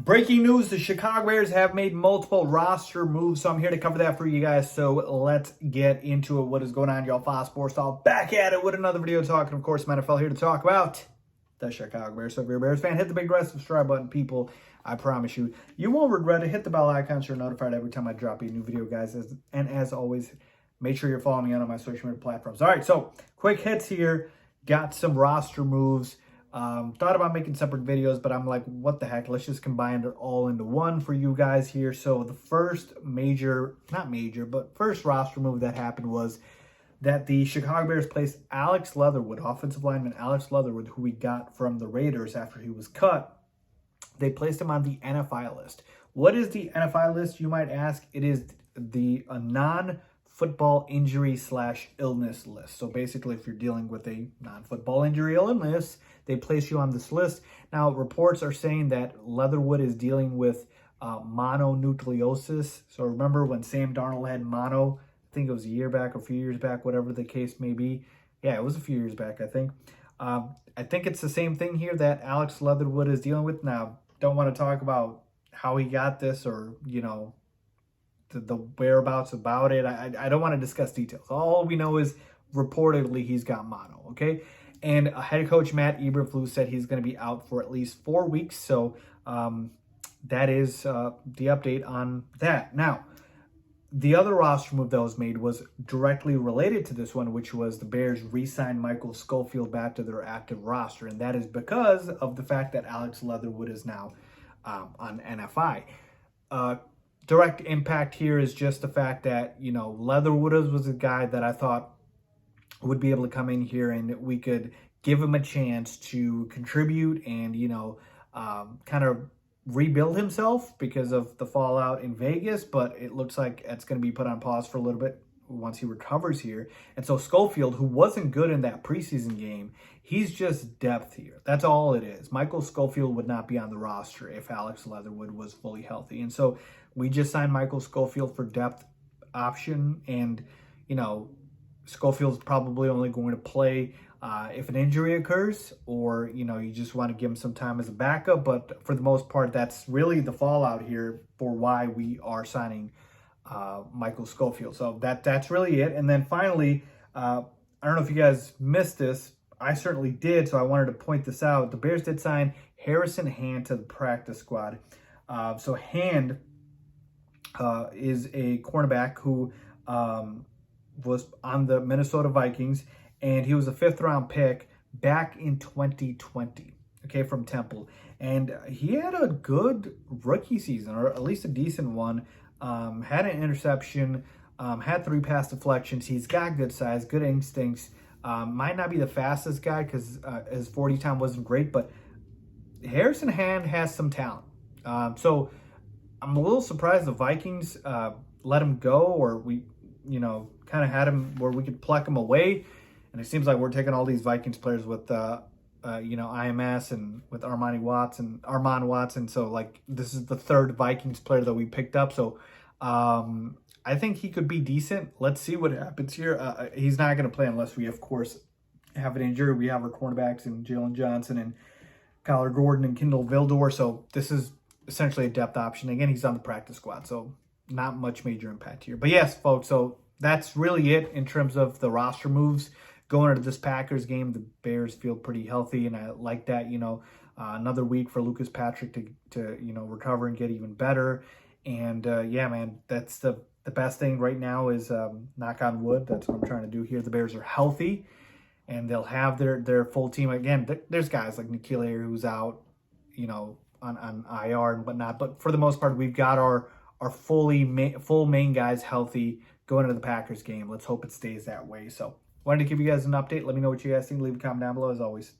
Breaking news, the Chicago Bears have made multiple roster moves, so I'm here to cover that for you guys. So let's get into it. What is going on, y'all? Faiz Sports Talk back at it with another video talking, of course, NFL here to talk about the Chicago Bears. So if you're a Bears fan, hit the big red subscribe button, people. I promise you, you won't regret it. Hit the bell icon so you're notified every time I drop a new video, guys. And as always, make sure you're following me on my social media platforms. All right, so quick hits here. Got some roster moves. Thought about making separate videos, but I'm like, what the heck? Let's just combine it all into one for you guys here. So the first first roster move that happened was that the Chicago Bears placed Alex Leatherwood, offensive lineman Alex Leatherwood, who we got from the Raiders after he was cut. They placed him on the NFI list. What is the NFI list, you might ask? It is the non-football injury / illness list. So basically, if you're dealing with a non-football injury or illness, they place you on this list. Now, reports are saying that Leatherwood is dealing with mononucleosis. So remember when Sam Darnold had mono? I think it was a year back or a few years back, whatever the case may be. Yeah, it was a few years back, I think. I think it's the same thing here that Alex Leatherwood is dealing with. Now, don't want to talk about how he got this or, you know, the whereabouts about it. I don't want to discuss details. All we know is reportedly he's got mono, okay? And head coach Matt Eberflus said he's going to be out for at least 4 weeks. So that is the update on that. Now, the other roster move that was made was directly related to this one, which was the Bears re-signed Michael Schofield back to their active roster. And that is because of the fact that Alex Leatherwood is now on NFI. Direct impact here is just the fact that, you know, Leatherwood was a guy that I thought would be able to come in here and we could give him a chance to contribute and, you know, kind of rebuild himself because of the fallout in Vegas. But it looks like it's going to be put on pause for a little bit once he recovers here. And so Schofield, who wasn't good in that preseason game, he's just depth here. That's all it is. Michael Schofield would not be on the roster if Alex Leatherwood was fully healthy. And so we just signed Michael Schofield for depth option. And, you know, Schofield's probably only going to play if an injury occurs or, you know, you just want to give him some time as a backup. But for the most part, that's really the fallout here for why we are signing Michael Schofield. So that's really it. And then finally, I don't know if you guys missed this. I certainly did, so I wanted to point this out. The Bears did sign Harrison Hand to the practice squad. So Hand is a cornerback who was on the Minnesota Vikings, and he was a 5th-round pick back in 2020, okay, from Temple. And he had a good rookie season, or at least a decent one. Had an interception, had 3 pass deflections. He's got good size, good instincts. Might not be the fastest guy because his 40 time wasn't great, but Harrison Hand has some talent. So I'm a little surprised the Vikings let him go, or we, you know, kind of had him where we could pluck him away. And it seems like we're taking all these Vikings players with, you know, IMS and with Armand Watson. So, like, this is the 3rd Vikings player that we picked up. So, I think he could be decent. Let's see what happens here. He's not going to play unless we, of course, have an injury. We have our cornerbacks in Jalen Johnson and Kyler Gordon and Kendall Vildor. So, this is essentially a depth option. Again, he's on the practice squad. So, not much major impact here. But, yes, folks, so that's really it in terms of the roster moves. Going into this Packers game, the Bears feel pretty healthy, and I like that, you know, another week for Lucas Patrick to you know, recover and get even better. And, yeah, man, that's the best thing right now is, knock on wood, that's what I'm trying to do here. The Bears are healthy, and they'll have their full team. Again, there's guys like N'Keal Harry who's out, you know, on IR and whatnot. But for the most part, we've got our full main guys healthy going into the Packers game. Let's hope it stays that way. So, wanted to give you guys an update. Let me know what you guys think. Leave a comment down below as always.